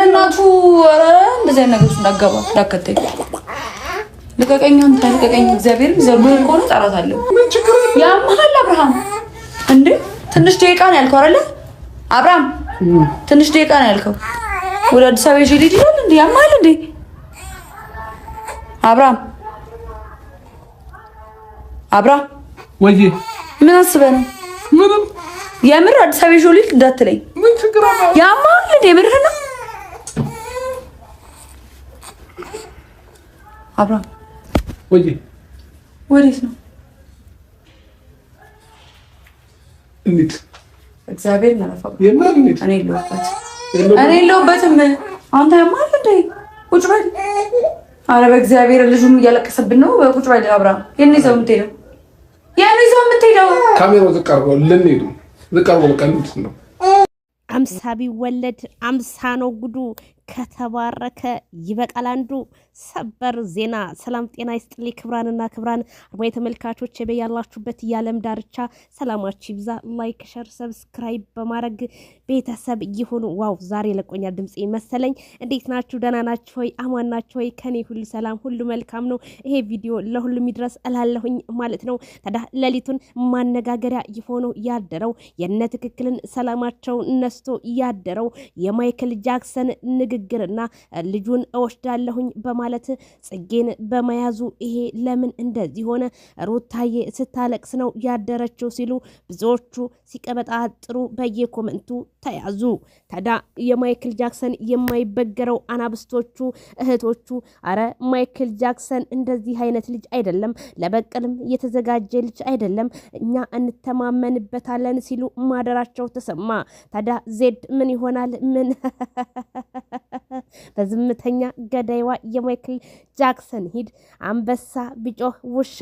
በእናቱ እንደዚህ አይነት ነገር እንዳገባ ዳከተኝ ልቀቀኝ አንተ ልቀቀኝ እግዚአብሔር ዘርቦ ቆሎ ጣራታለሁ ያ መሐላ አብርሃም እንዴ ትንሽ ደቂቃ ነው ያልከው አይደል አብርሃም ትንሽ ደቂቃ ነው ያልከው ወደ አዲስ አበባ ሄድ ይላል እንዴ ያማል እንዴ አብርሃም ወይ ምን አስበህ ነው ምንም የምር አዲስ አበባ ሄድ እንዳትለኝ ምን ችግር አለ ያማል እንዴ ምርህ ነው አብርሃም ወይ ወዴት ነው እንዴት እግዚአብሔር እናፈቀ የማንት እኔ የለሁበትም አንተ ያማል እንዴ ቁጭ በል አረ በእግዚአብሔር ልጁም እያለቀሰብን ነው ቁጭ በል አብርሃም የኔ ሰው የምትሄደው ካሜራው ተቀርቦ ለኔዱ ተቀርቦ ለቀንት ነው አምሳ ቢወለድ አምሳ ነው ጉዱ ከተባረከ ይበቃል አንዱ ሰበር ዜና ሰላም ጤና ይስጥልኝ ክብራንና ክብራን አድማጭ ተመልካቾች በያላችሁበት የዓለም ዳርቻ ሰላማችሁ ይብዛ ላይክ ሼር ሰብስክራይብ በማድረግ ቤተሰብ ይሁኑ ዋው ዛሬ ለቆኛል ድምጽ መሰለኝ እንዴት ናችሁ ደህና ናችሁ ሆይ አማን ናችሁ ሆይ ከኔ ሁሉ ሰላም ሁሉ መልካም ነው ይሄ ቪዲዮ ለሁሉም ይድረስ እላለሁኝ ማለት ነው ታዲያ ሌሊቱን ማነጋገሪያ ይሆነው ያደረው የነ ትክክልን ሰላማቸው ነስቶ ያደረው የማይክል ጃክሰን ንግግርና ልጁን እወስዳለሁኝ በማለት ጽጌን በመያዙ ይሄ ለምን እንደዚህ ሆነ ሩታዬ ስታለቅስ ነው ያደረችው ሲሉ ብዙዎቹ ሲቀበጣጥሩ በየኮሜንቱ ተያዙ ታዲያ የማይክል ጃክሰን የማይበገረው አናብስቶቹ እህቶቹ አረ ማይክል ጃክሰን እንደዚህ አይነት ልጅ አይደለም ለበቀልም የተዘጋጀ ልጅ አይደለም እኛ እንተማመንበታለን ሲሉ ማደራቸው ተሰማ ታዲያ ዜድ ምን ይሆናል ምን በዝምተኛ ገዳይዋ የማይክል ጃክሰን ሂድ አንበሳ ቢጮህ ውሻ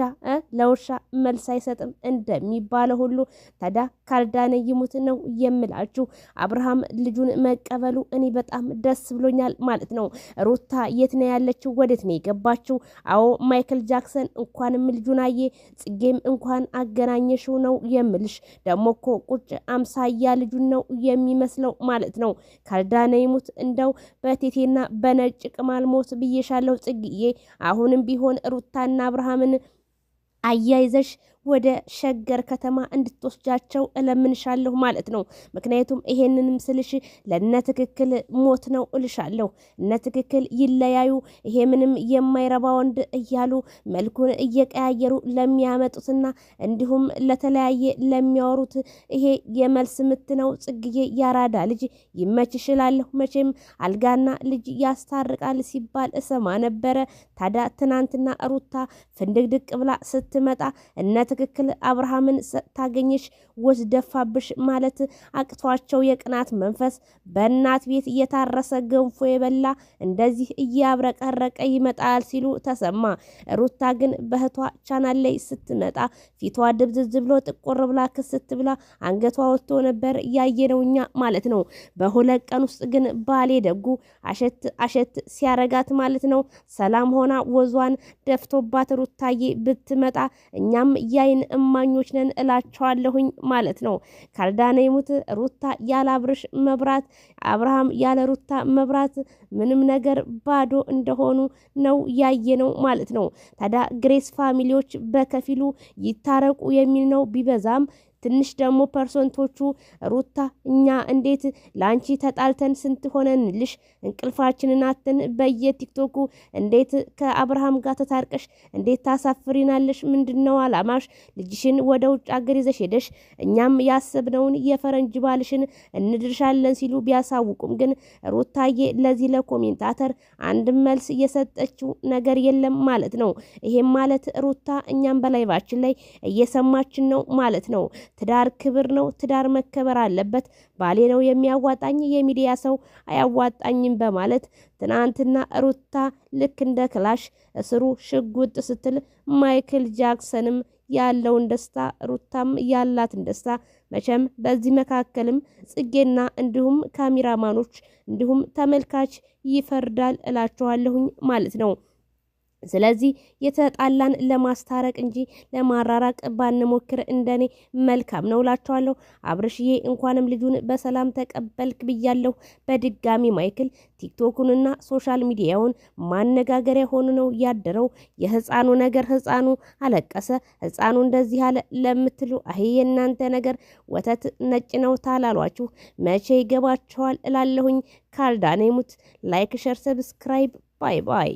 ለውሻ መልስ አይሰጥም እንደሚባለው ሁሉ ታዲያ ካልዳነ ይሙት ነው የምላችሁ አብርሃም ልጁን መቀበሉ እኔ በጣም ደስ ብሎኛል ማለት ነው ሩታ የት ነው ያለችው ወዴት ነው የገባችው አዎ ማይክል ጃክሰን እንኳንም ልጁን አየ ጽጌም እንኳን አገናኘሽው ነው የምልሽ ደሞኮ ቁጭ አምሳያ ልጁን ነው የሚመስለው ማለት ነው ካልዳነ ይሙት እንደው በቴቴና በነጭ ቅማል ሞት ብዬሻለሁ ጽግዬ አሁንም ቢሆን ሩታና አብርሃምን አያይዘሽ ወደ ሸገር ከተማ እንድትወስጃቸው እለምንሻለሁ ማለት ነው ምክንያቱም ይሄንንም ስልሽ ለነ ትክክል ሞት ነው እልሻለሁ እነ ትክክል ይለያዩ ይሄ ምንም የማይረባ ወንድ እያሉ መልኩን እየቀያየሩ ለሚያመጡትና እንዲሁም ለተለያየ ለሚያወሩት ይሄ የመልስ ምት ነው ጽግዬ ያራዳ ልጅ ይመችሽላለሁ መቼም አልጋና ልጅ ያስታርቃል ሲባል እሰማ ነበረ ታዲያ ትናንትና ሩታ ፍንድቅድቅ ብላ ስትመጣ እነ ትክክል አብርሃምን ታገኝሽ ወስደፋብሽ ማለት አቅቷቸው የቅናት መንፈስ በእናት ቤት እየታረሰ ገንፎ የበላ እንደዚህ እያብረቀረቀ ይመጣል ሲሉ ተሰማ ሩታ ግን በህቷ ቻናል ላይ ስትመጣ ፊቷ ድብዝዝ ብሎ ጥቁር ብላ ክስት ብላ አንገቷ ወጥቶ ነበር ያየነውኛ ማለት ነው በሁለት ቀን ውስጥ ግን ባሌ ደጉ አሸት ሲያረጋት ማለት ነው ሰላም ሆና ወዟን ደፍቶባት ሩታዬ ብትመጣ እኛም ያይን እማኞች ነን እላቸዋለሁኝ ማለት ነው ካልዳነ ይሙት ሩታ ያለ አብርሽ መብራት አብርሃም ያለ ሩታ መብራት ምንም ነገር ባዶ እንደሆኑ ነው ያየነው ማለት ነው ታዲያ ግሬስ ፋሚሊዎች በከፊሉ ይታረቁ የሚል ነው ቢበዛም ትንሽ ደግሞ ፐርሰንቶቹ ሩታ እኛ እንዴት ላንቺ ተጣልተን ስንት ሆነንልሽ እንቅልፋችንን አጥተን በየቲክቶኩ እንዴት ከአብርሃም ጋር ተታርቀሽ እንዴት ታሳፍሪናለሽ ምንድነው አላማሽ ልጅሽን ወደ ውጭ አገር ይዘሽ ሄደሽ እኛም ያሰብነውን የፈረንጅ ባልሽን እንድርሻለን ሲሉ ቢያሳውቁም ግን ሩታዬ ለዚህ ለኮሜንታተር አንድ መልስ የሰጠችው ነገር የለም ማለት ነው ይሄም ማለት ሩታ እኛም በላይቫችን ላይ እየሰማችን ነው ማለት ነው ትዳር ክብር ነው ትዳር መከበር አለበት ባሌ ነው የሚያዋጣኝ የሚዲያ ሰው አያዋጣኝም በማለት ትናንትና ሩታ ልክ እንደ ክላሽ እስሩ ሽጉጥ ስትል ማይክል ጃክሰንም ያለውን ደስታ ሩታም ያላትን ደስታ መቼም በዚህ መካከልም ጽጌና እንዲሁም ካሜራማኖች እንዲሁም ተመልካች ይፈርዳል እላችኋለሁኝ ማለት ነው ስለዚህ የተጣላን ለማስታረቅ እንጂ ለማራራቅ ባንሞክር እንደኔ መልካም ነው እላችኋለሁ። አብርሽዬ እንኳንም ልጁን በሰላም ተቀበልክ ብያለሁ። በድጋሚ ማይክል ቲክቶኩንና ሶሻል ሚዲያውን ማነጋገሪያ ሆኖ ነው ያደረው። የህፃኑ ነገር ህፃኑ አለቀሰ፣ ህፃኑ እንደዚህ አለ ለምትሉ አይ የእናንተ ነገር ወተት ነጭ ነው ታላሏችሁ መቼ ይገባችኋል እላለሁኝ። ካልዳነ ይሙት። ላይክ፣ ሸር፣ ሰብስክራይብ። ባይ ባይ።